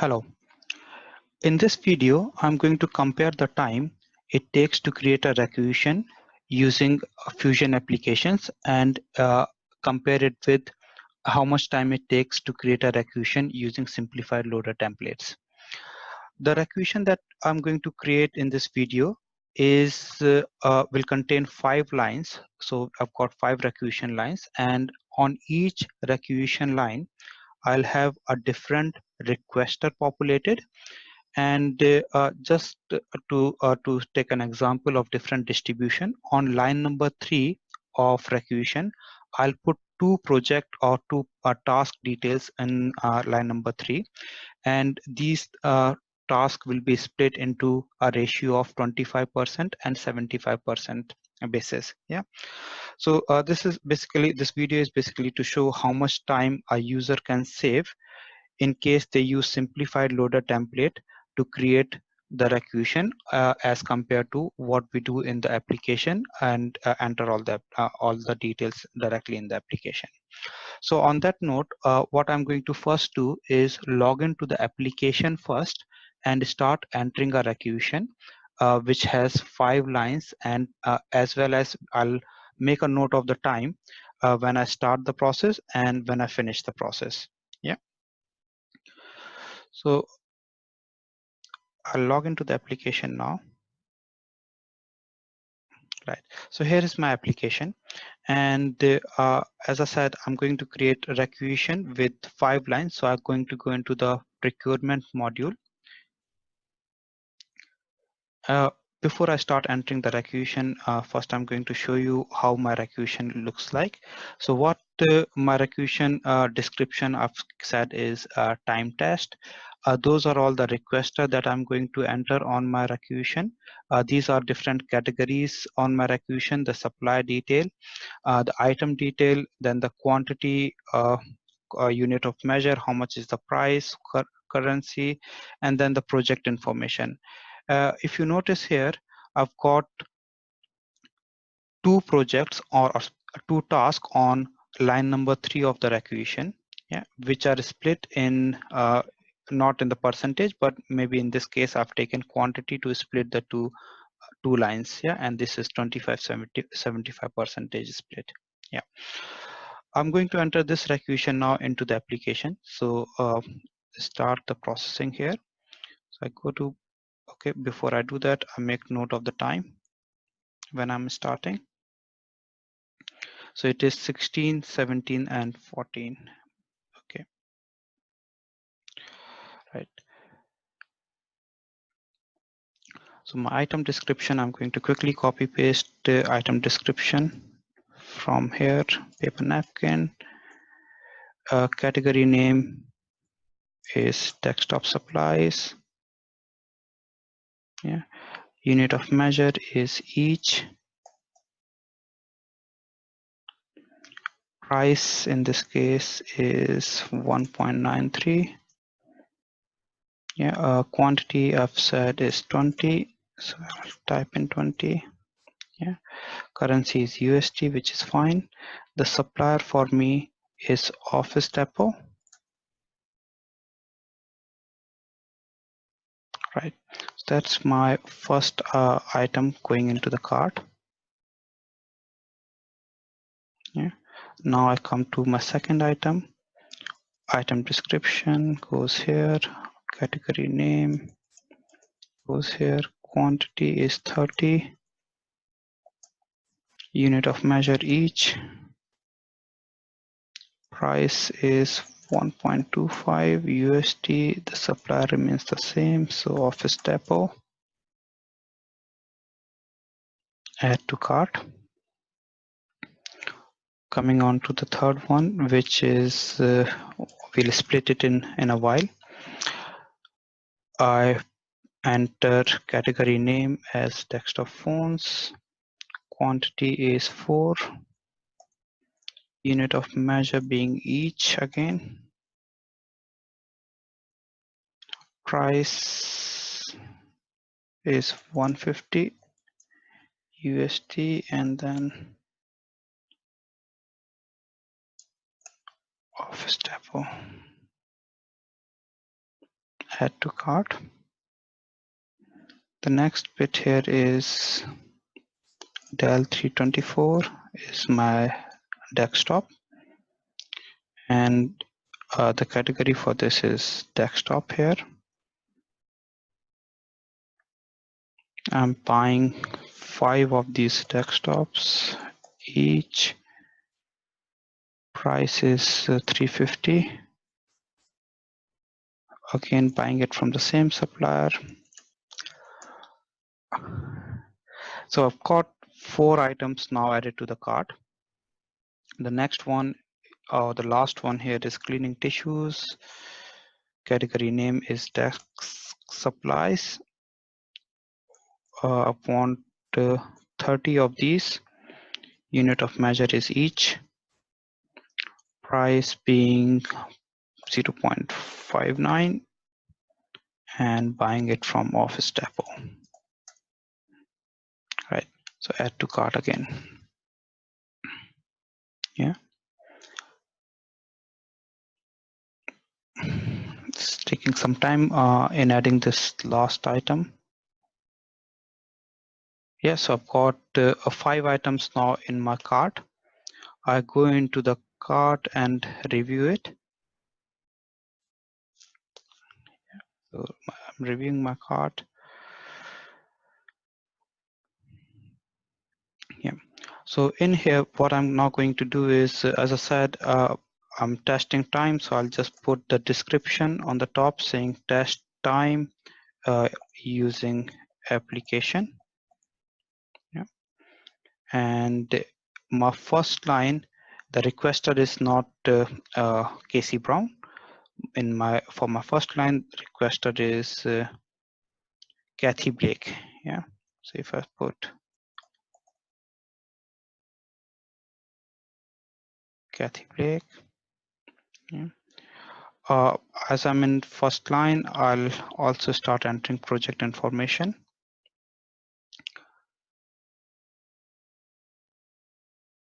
Hello. In this video, I'm going to compare the time it takes to create a requisition using Fusion applications and compare it with how much time it takes to create a requisition using Simplified Loader templates. The requisition that I'm going to create in this video will contain 5 lines. So I've got 5 requisition lines, and on each requisition line, I'll have a different requester populated. And to take an example of different distribution, on line number 3 of requisition, I'll put two project or two task details in line number 3, and these tasks will be split into a ratio of 25% and 75% basis. Yeah. So this video is basically to show how much time a user can save in case they use Simplified Loader template to create the requisition as compared to what we do in the application and enter all the details directly in the application. So on that note, what I'm going to first do is log into the application first and start entering a requisition which has 5 lines, and as well as I'll make a note of the time when I start the process and when I finish the process. Yeah. So I'll log into the application now. Right. So here is my application, and as I said, I'm going to create a requisition with 5 lines. So I'm going to go into the procurement module. Uh, Before I start entering the requisition, first I'm going to show you how my requisition looks like. So what my requisition description I've said is time test. Those are all the requester that I'm going to enter on my requisition. These are different categories on my requisition: the supply detail, the item detail, then the quantity, unit of measure, how much is the price, currency, and then the project information. If you notice here, I've got two projects or two tasks on line number 3 of the requisition, yeah, which are split in not in the percentage, but maybe in this case I've taken quantity to split the two lines, yeah, and this is 75% split. Yeah, I'm going to enter this requisition now into the application. So start the processing here. So I go to, okay, before I do that, I make note of the time when I'm starting. So it is 16, 17, and 14. Okay, right. So my item description, I'm going to quickly copy paste the item description from here. Paper napkin. Category name is desktop supplies. Yeah. Unit of measure is each. Price in this case is 1.93. Yeah, quantity I've said is 20, so I'll type in 20. Yeah, currency is USD, which is fine. The supplier for me is Office Depot. Right, so that's my first item going into the cart. Yeah, now I come to my second item. Item description goes here, category name goes here, quantity is 30, unit of measure each, price is 1.25 USD, the supplier remains the same, so Office Depot. Add to cart. Coming on to the third one, which is we'll split it in a while. I enter category name as desktop phones, quantity is 4, unit of measure being each again, price is 150 USD, and then Office Depot. Add to cart. The next bit here is Dell 324 is my desktop, and the category for this is desktop here. I'm buying 5 of these desktops. Each price is 350. Again, buying it from the same supplier. So I've got 4 items now added to the cart. The next one, the last one here is cleaning tissues. Category name is desk supplies. I want 30 of these. Unit of measure is each. Price being 0.59, and buying it from Office Depot. Right. So add to cart again. Yeah. It's taking some time in adding this last item. Yeah, so I've got 5 items now in my cart. I go into the cart and review it. So I'm reviewing my cart. Yeah. So in here, what I'm now going to do is, as I said, I'm testing time. So I'll just put the description on the top saying test time using application. Yeah. And my first line, the requester is not Casey Brown. For my first line, requester is Kathy Blake. Yeah. So if I put Kathy Blake, yeah. As I'm in first line, I'll also start entering project information.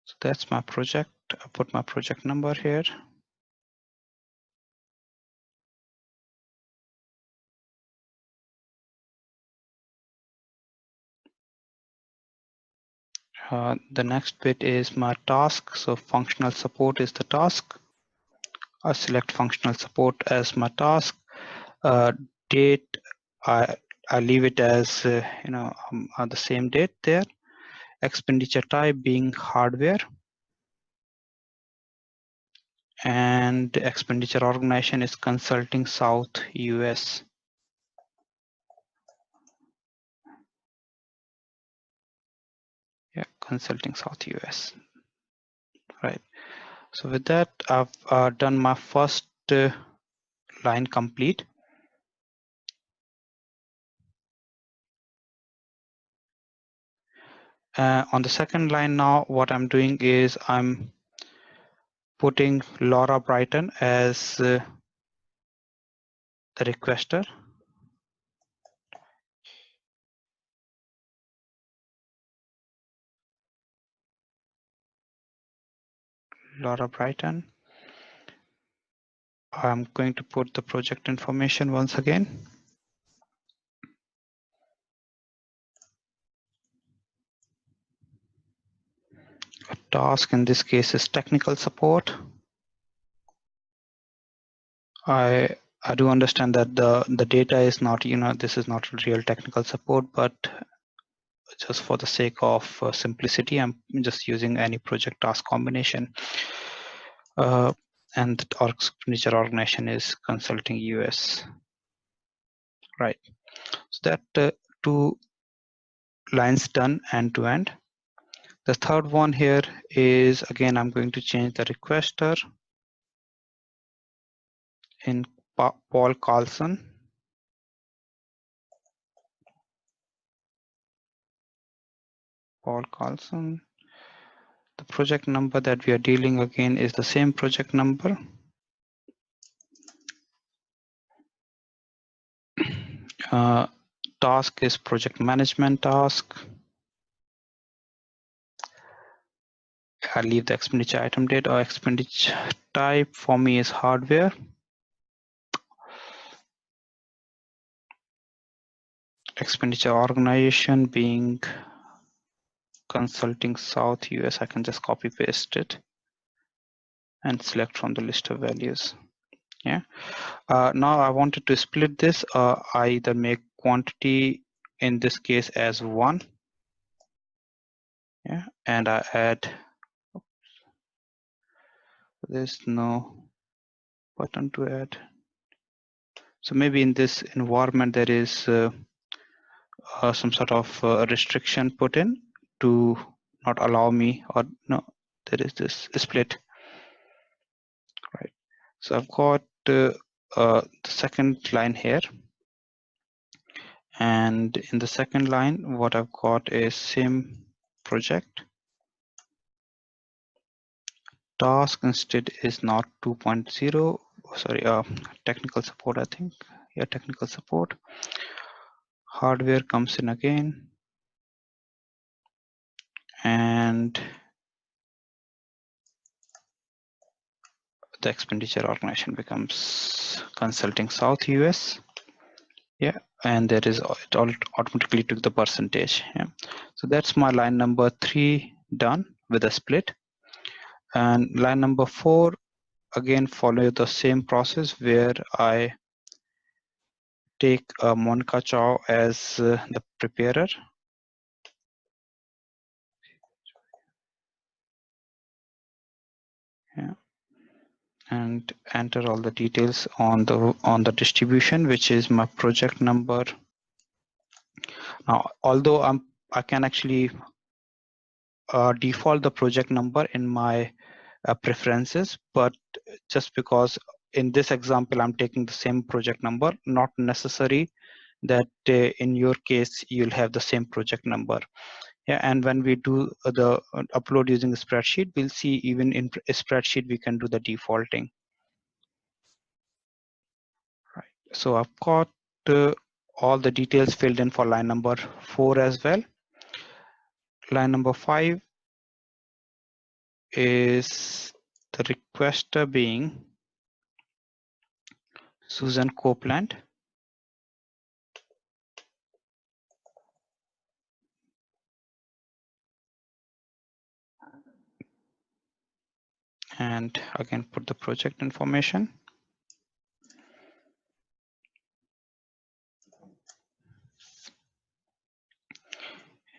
So that's my project. I put my project number here. The next bit is my task. So functional support is the task. I select functional support as my task. Date, I leave it as the same date there. Expenditure type being hardware, and expenditure organization is Consulting South US. Yeah, Consulting South US. Right. So with that, I've done my first line complete. On the second line now, what I'm doing is I'm putting Laura Brighton as the requester. Laura Brighton. I'm going to put the project information once again. A task in this case is technical support. I do understand that the data is not, this is not real technical support, but just for the sake of simplicity, I'm just using any project task combination. And the expenditure organization is Consulting US. Right. So that 2 lines done end to end. The third one here is, again, I'm going to change the requester in Paul Carlson. Paul Carlson. The project number that we are dealing again is the same project number. Task is project management task. I'll leave the expenditure item date, or expenditure type for me is hardware. expenditure organization being Consulting South US. I can just copy paste it and select from the list of values. Yeah. Now I wanted to split this. I either make quantity in this case as 1. Yeah, and I add. There's no button to add. So maybe in this environment there is some sort of restriction put in to not allow me, or no, there is this split, right? So I've got the second line here, and in the second line what I've got is same project. Task instead is not 2.0, sorry, technical support, I think. Yeah, technical support. Hardware comes in again, and the expenditure organization becomes Consulting South US. Yeah, and there is it all automatically took the percentage. Yeah, so that's my line number 3 done with a split. And line number 4 again follow the same process where I take Monica Chow as the preparer. Yeah, and enter all the details on the distribution, which is my project number. Now, although I can actually default the project number in my preferences, but just because in this example I'm taking the same project number, not necessary that in your case you'll have the same project number. Yeah, and when we do the upload using a spreadsheet, we'll see even in a spreadsheet we can do the defaulting. Right. So I've got all the details filled in for line number 4 as well. Line number 5 is the requester being Susan Copeland. And again put the project information.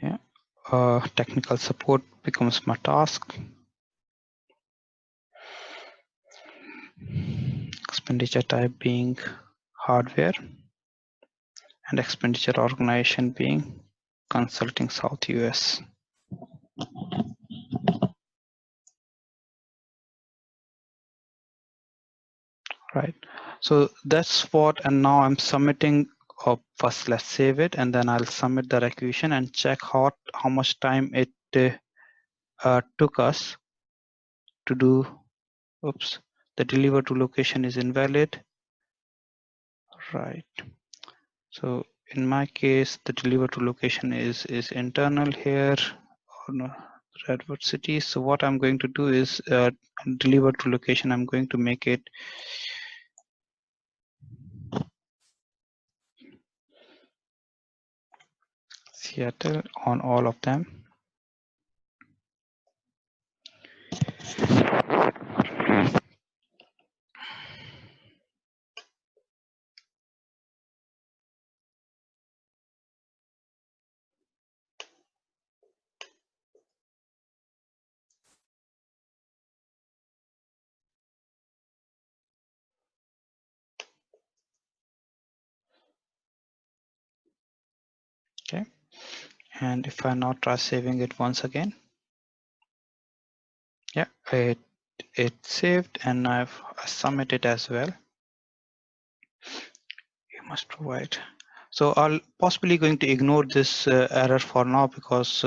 Yeah, technical support becomes my task. Expenditure type being hardware, and expenditure organization being Consulting South US. Right, so that's what, and now I'm submitting. First let's save it, and then I'll submit the requisition and check how much time it took us to do. Oops, the deliver to location is invalid. Right, so in my case the deliver to location is internal here on Redwood City. So what I'm going to do is deliver to location, I'm going to make it Seattle on all of them. Okay, and if I now try saving it once again, yeah, it saved, and I've submitted as well. You must provide. So I'll possibly going to ignore this error for now, because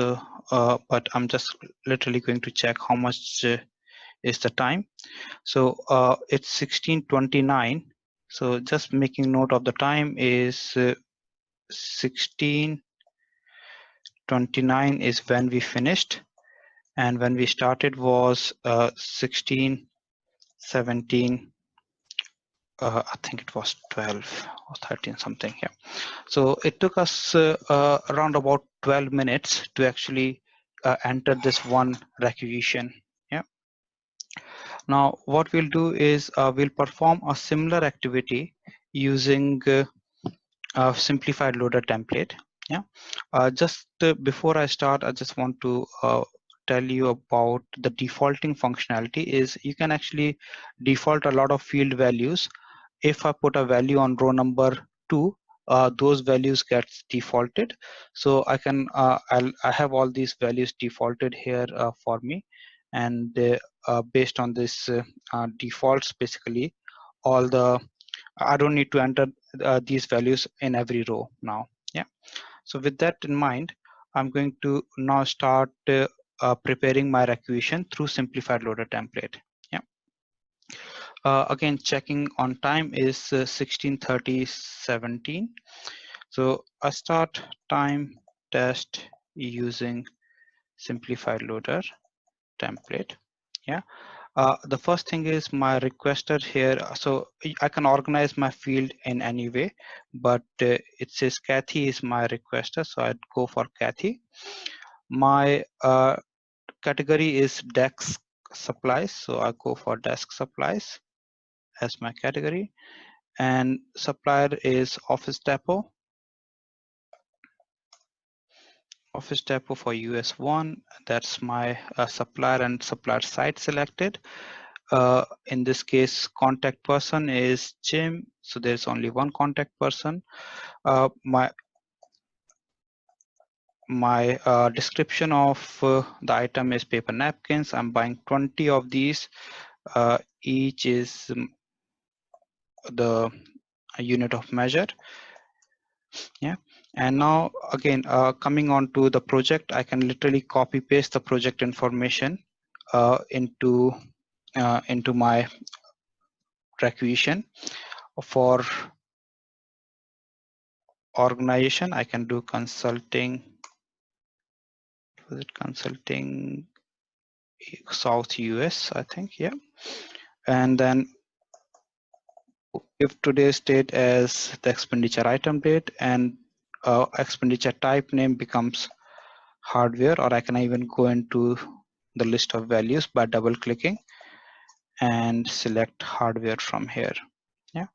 but I'm just literally going to check how much is the time. So it's 16:29. So just making note of the time is 16:29 is when we finished, and when we started was 16:17. I think it was 12 or 13 something here. So it took us around about 12 minutes to actually enter this one requisition. Yeah. Now what we'll do is we'll perform a similar activity using simplified loader template. Yeah. Just before I start, I just want to tell you about the defaulting functionality. Is you can actually default a lot of field values. If I put a value on row number 2, those values gets defaulted. So I can I have all these values defaulted here for me, and based on this defaults, basically all the I don't need to enter these values in every row now. Yeah. So with that in mind, I'm going to now start preparing my requisition through simplified loader template. Yeah. Again, checking on time is 16:30:17. So I start time test using simplified loader template. Yeah. The first thing is my requester here. So I can organize my field in any way, but it says Kathy is my requester, so I'd go for Kathy. My category is desk supplies, so I go for desk supplies as my category, and supplier is office depot. Office depot for US1, that's my supplier and supplier site selected. In this case, contact person is Jim, so there's only one contact person. My description of the item is paper napkins. I'm buying 20 of these. Each is the unit of measure. Yeah. And now again, coming on to the project, I can literally copy paste the project information into my requisition. For organization, I can do consulting. Was it consulting South US? I think, yeah. And then if today's date as the expenditure item date, and expenditure type name becomes hardware, or I can even go into the list of values by double clicking and select hardware from here. Yeah.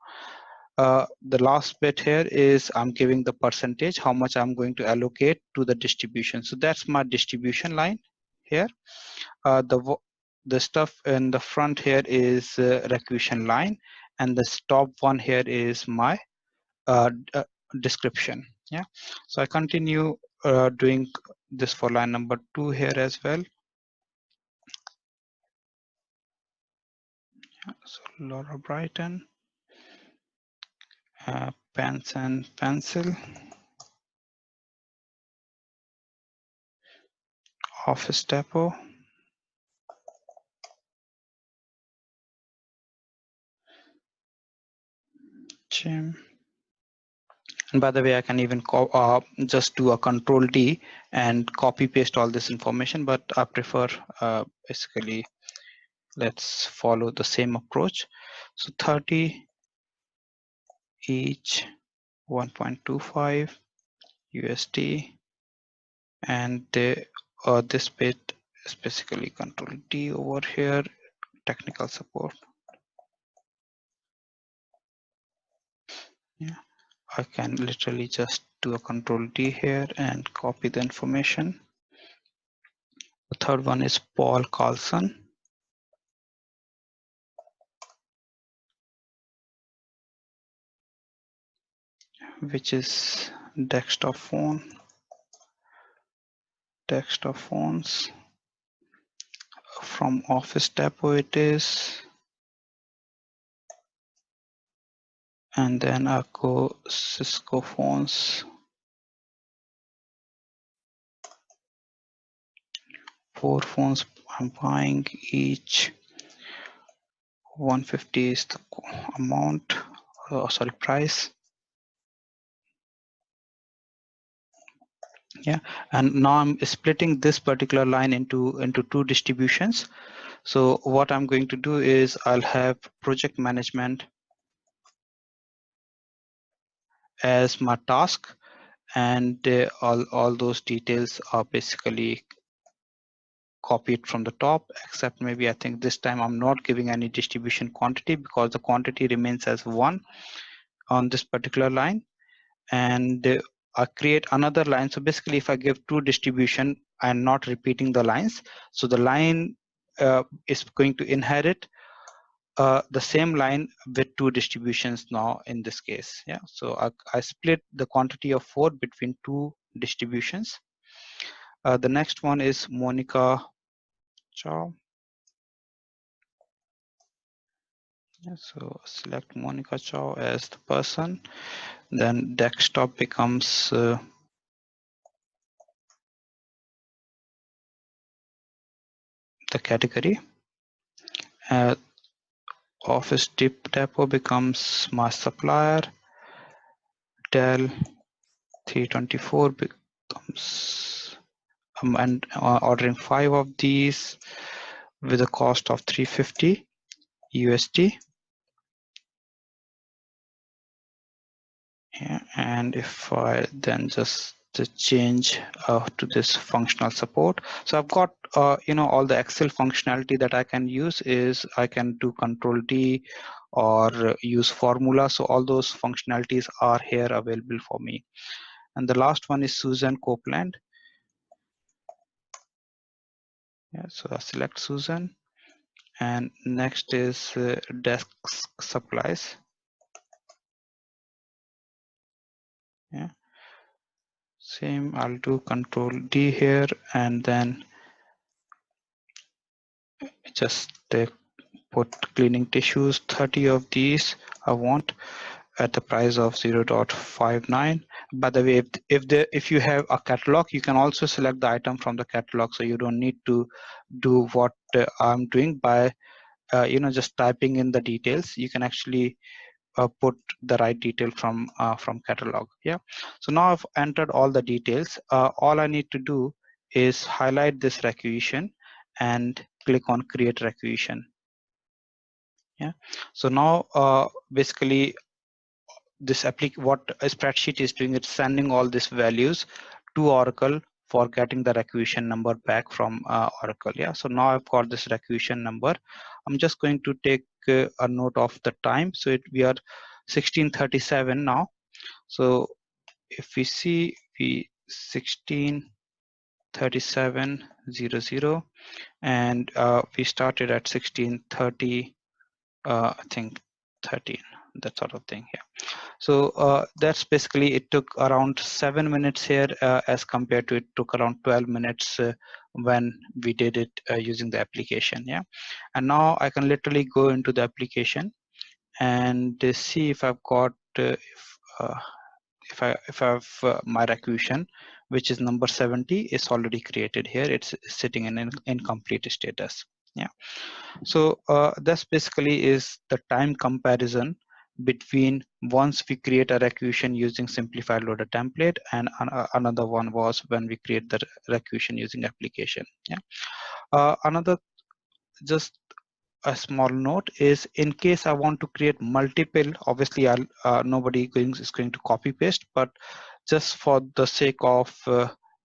The last bit here is I'm giving the percentage, how much I'm going to allocate to the distribution. So that's my distribution line here. The stuff in the front here is requisition line, and the top one here is my description. Yeah. So I continue doing this for line number 2 here as well. So Laura Brighton, pens and pencil, office depot, Jim. And by the way, I can even just do a control D and copy paste all this information, but I prefer basically let's follow the same approach. So 30 each, 1.25 USD, and this bit is basically control D over here, technical support. Yeah, I can literally just do a control D here and copy the information. The third one is Paul Carlson, which is desktop phones. From Office Depot it is, and then I go Cisco phones, 4 phones I'm buying, each 150 is the amount, sorry, price. Yeah, and now I'm splitting this particular line into 2 distributions. So what I'm going to do is I'll have project management as my task, and all those details are basically copied from the top, except maybe I think this time I'm not giving any distribution quantity because the quantity remains as 1 on this particular line. And I create another line. So basically if I give two distribution, I'm not repeating the lines. So the line is going to inherit the same line with two distributions now in this case. Yeah. So I split the quantity of 4 between two distributions. The next one is Monica Chow. Yeah, so select Monica Chow as the person. Then desktop becomes the category. Office depot becomes my supplier. Dell 324 becomes and ordering 5 of these with a cost of 350 USD. Yeah, and if I then just change to this functional support, so I've got all the Excel functionality that I can use is I can do Control D or use formula. So all those functionalities are here available for me. And the last one is Susan Copeland. Yeah, so I select Susan, and next is desk supplies. Yeah, same. I'll do Control D here, and then just put cleaning tissues. 30 of these I want at the price of 0.59. By the way, if you have a catalog, you can also select the item from the catalog, so you don't need to do what I'm doing by just typing in the details. You can actually put the right detail from catalog. Yeah, so now I've entered all the details. All I need to do is highlight this requisition and click on create requisition. Yeah, so now basically this what a spreadsheet is doing, it's sending all these values to Oracle for getting the requisition number back from Oracle. Yeah, so now I've got this requisition number. I'm just going to take a note of the time. So we are 1637 now. So if we see, we 1637:00, and we started at 1630, I think 13, that sort of thing. Yeah. So that's basically, it took around 7 minutes here as compared to it took around 12 minutes when we did it using the application. Yeah, and now I can literally go into the application and see if I've got if I have my requisition, which is number 70, is already created here. It's sitting in an incomplete status. Yeah, so that's basically is the time comparison between once we create a requisition using Simplified Loader template, and another one was when we create the requisition using application. Yeah, another just a small note is, in case I want to create multiple, obviously nobody is going to copy paste, but just for the sake of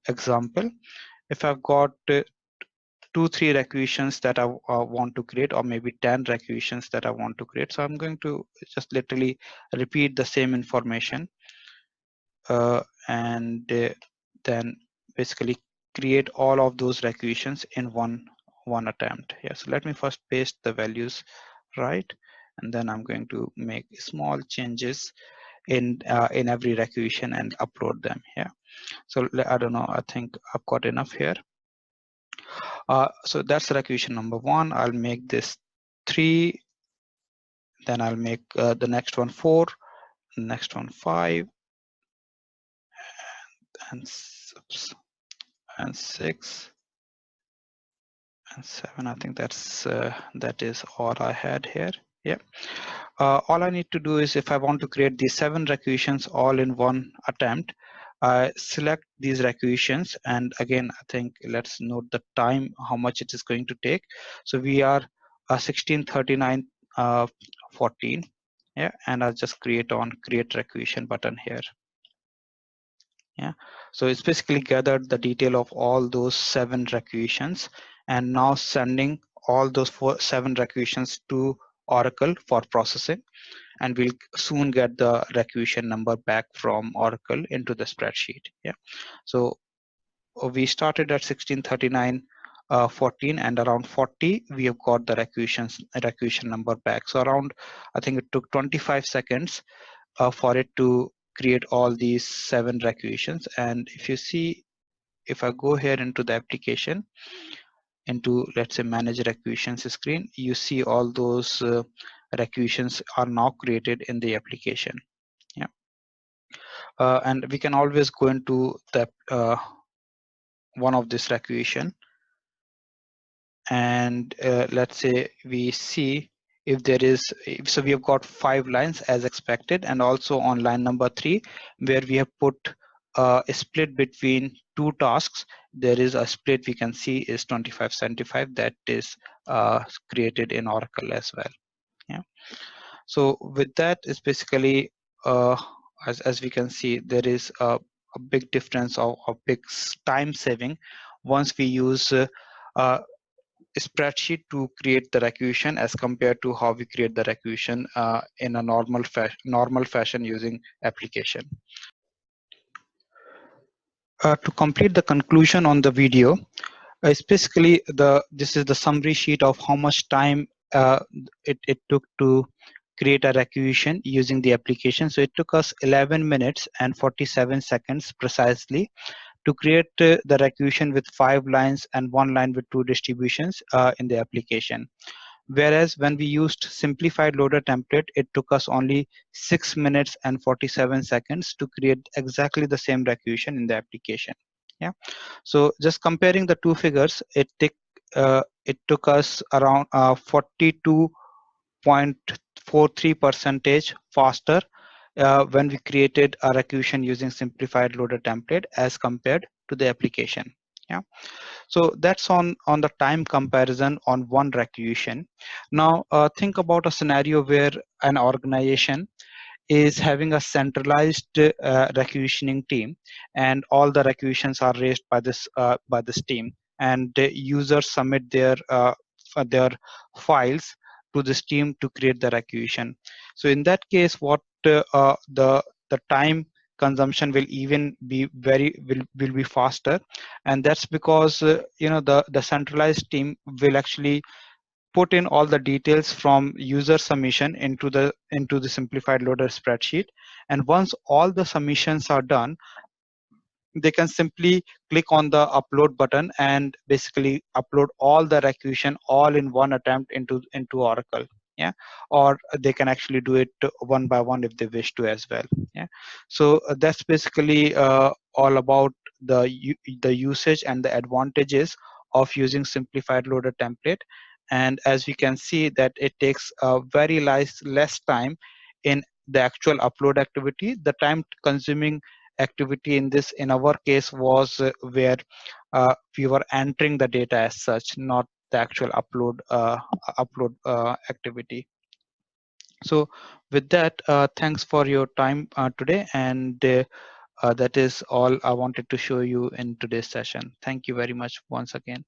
example, if I've got 2-3 requisitions that I want to create, or maybe 10 requisitions that I want to create, so I'm going to just literally repeat the same information and then basically create all of those requisitions in one attempt. Yeah, so let me first paste the values right, and then I'm going to make small changes in every requisition and upload them. Yeah, so I don't know, I think I've got enough here. So that's requisition number 1. I'll make this 3, then I'll make the next one 4, next one 5, and 6 and 7. I think that is all I had here. Yeah. All I need to do is, if I want to create these 7 requisitions all in one attempt, I select these requisitions, and again, I think let's note the time, how much it is going to take. So we are 1639:14. Yeah, and I'll just create requisition button here. Yeah, so it's basically gathered the detail of all those 7 requisitions and now sending all those 7 requisitions to Oracle for processing, and we'll soon get the requisition number back from Oracle into the spreadsheet. Yeah, so we started at 1639 14, and around 40 we have got the requisition number back. So around, I think it took 25 seconds for it to create all these 7 requisitions. And if you see, if I go here into the application, into, let's say, manage requisitions screen, you see all those requisitions are now created in the application. Yeah, and we can always go into the one of this requisition, and let's say we see if there is, so we have got 5 lines as expected, and also on line number 3 where we have put a split between 2 tasks, there is a split we can see is 25-75, that is created in Oracle as well. Yeah, so with that is basically as we can see, there is a big difference, or a big time saving once we use spreadsheet to create the requisition as compared to how we create the requisition in a normal fashion using application. To complete the conclusion on the video, it's basically this is the summary sheet of how much time it took to create a requisition using the application. So it took us 11 minutes and 47 seconds precisely to create the requisition with 5 lines and 1 line with 2 distributions in the application. Whereas when we used simplified loader template, it took us only 6 minutes and 47 seconds to create exactly the same requisition in the application. Yeah. So just comparing the two figures, it took us around 42.43% faster when we created a requisition using simplified loader template as compared to the application. Yeah, so that's on the time comparison on one requisition. Now think about a scenario where an organization is having a centralized requisitioning team, and all the requisitions are raised by this team, and the users submit their files to this team to create the requisition. So in that case, what the time consumption will even be will be faster, and that's because the centralized team will actually put in all the details from user submission into the simplified loader spreadsheet, and once all the submissions are done, they can simply click on the upload button and basically upload all the requisition all in one attempt into Oracle. Yeah, or they can actually do it one by one if they wish to as well. Yeah, so that's basically all about the usage and the advantages of using simplified loader template. And as we can see that it takes very less time in the actual upload activity. The time consuming activity in our case was where we were entering the data as such, not the actual upload activity. So with that, thanks for your time today, and that is all I wanted to show you in today's session. Thank you very much once again.